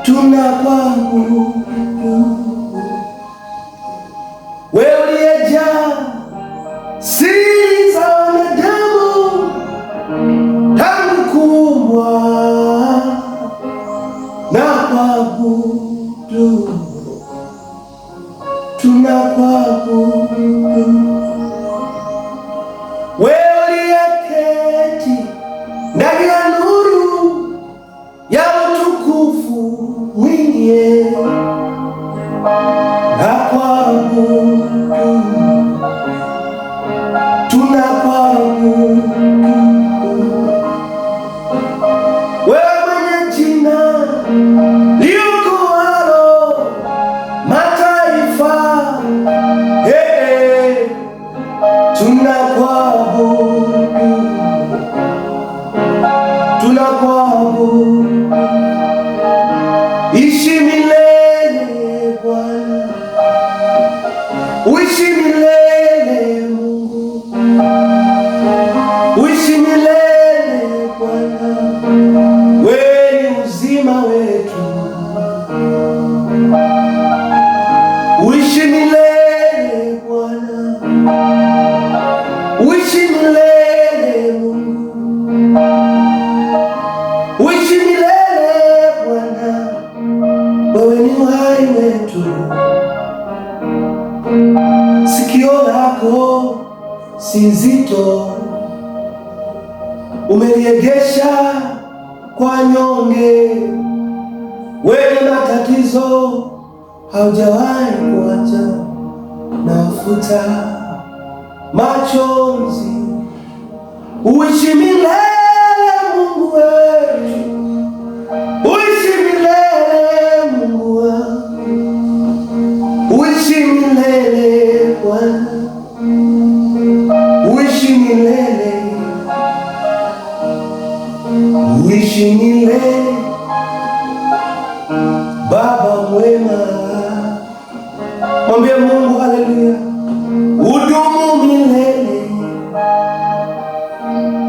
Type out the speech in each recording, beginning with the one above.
tunakuabudu wewe uliyejaa siri za wanadamu tangu kuumbwa, na kuabudu, tunakuabudu wewe uliyeketi ndani ya nuru ya utukufu mwingi, na kuabudu, tunakuabudu wewe mwenye jina liukualo mataifa, tunakuabudu, tunakuabudu. Ishi milele Bwana, uishi milele Mungu, uishi milele Bwana, wewe ni uzima wetu. Uishi milele Bwana, uishi milele Mungu, uishi milele Bwana, wewe ni uhai wetu. Sikio lako si zito, umeliegesha kwa nyonge, wewe matatizo haujawahi kuacha, na wafuta machozi. Uishi milele Mungu wetu, uishi milele Mungu wangu, uishi milele Bwana, uishi milele, uishi milele Baba mwema. Mwambie Mungu haleluya, udumu milele,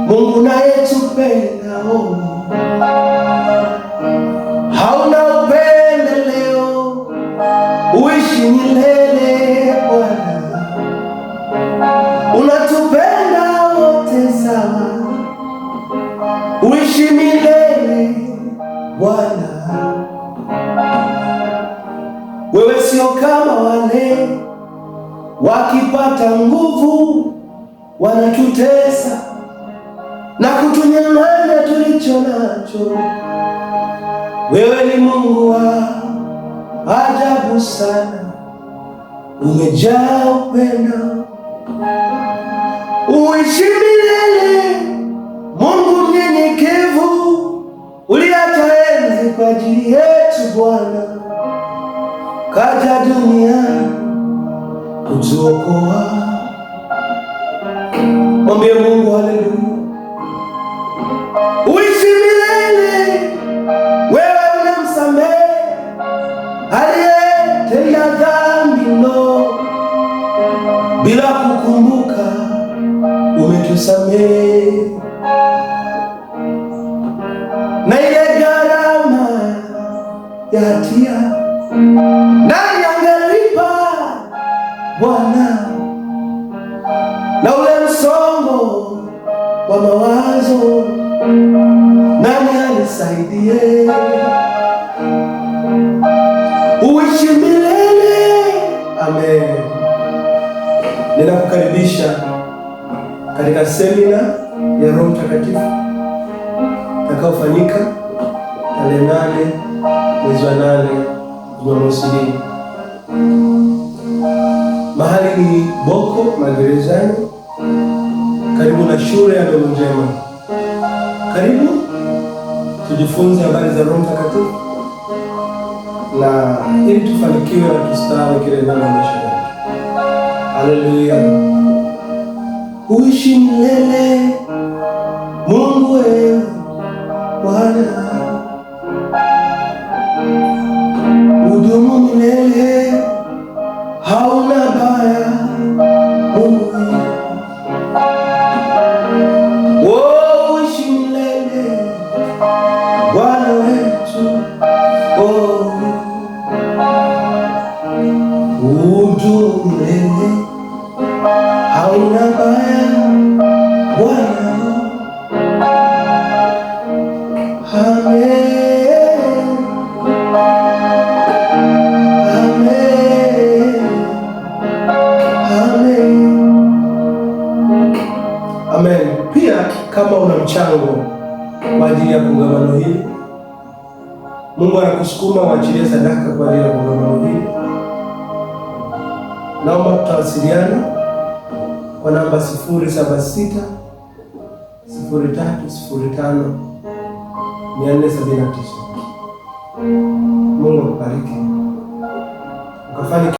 Mungu nayetupenda, hauna upendeleo, uishi milele Bwana, unatupenda wote sawa, uishi milele Bwana. Wewe sio kama wale wakipata nguvu wanatutesa na kutunyang'anya tulicho nacho. Wewe ni Mungu wa ajabu sana, umejaa upendo, uishi milele. Mungu mnyenyekevu, uliacha enzi kwa ajili yetu Bwana, kaja duniani kutuokoa. Mwambie Mungu haleluya, uishi milele. Wewe unamsamehe aliyetenda dhambi mno, bila kukumbuka umetusamehe, na ile gharama ya hatia nani angelipa Bwana, na ule msongo wa mawazo nani anisaidie? Uishi milele. Amen. Ninakukaribisha katika semina ya Roho Mtakatifu itakaofanyika tarehe 8 mwezi wa 8 Jumamosi hii. Mahali ni Boko Magerezani, karibu na shule ya Neno Njema. Karibu tujifunze habari za Roho Mtakatifu, na ili tufanikiwe na tustawi kile ndani ya maisha yetu. Haleluya. Uishi milele Mungu wewe Bwana, udumu milele, hauna baya Mungu wewe. Uishi milele Bwana wetu, mchango kwa ajili ya kongamano hili. Mungu anakusukuma uachilie sadaka kwa ajili ya kongamano hili. Naomba tutawasiliana kwa namba 076 0305 479. Mungu akubariki ukafanye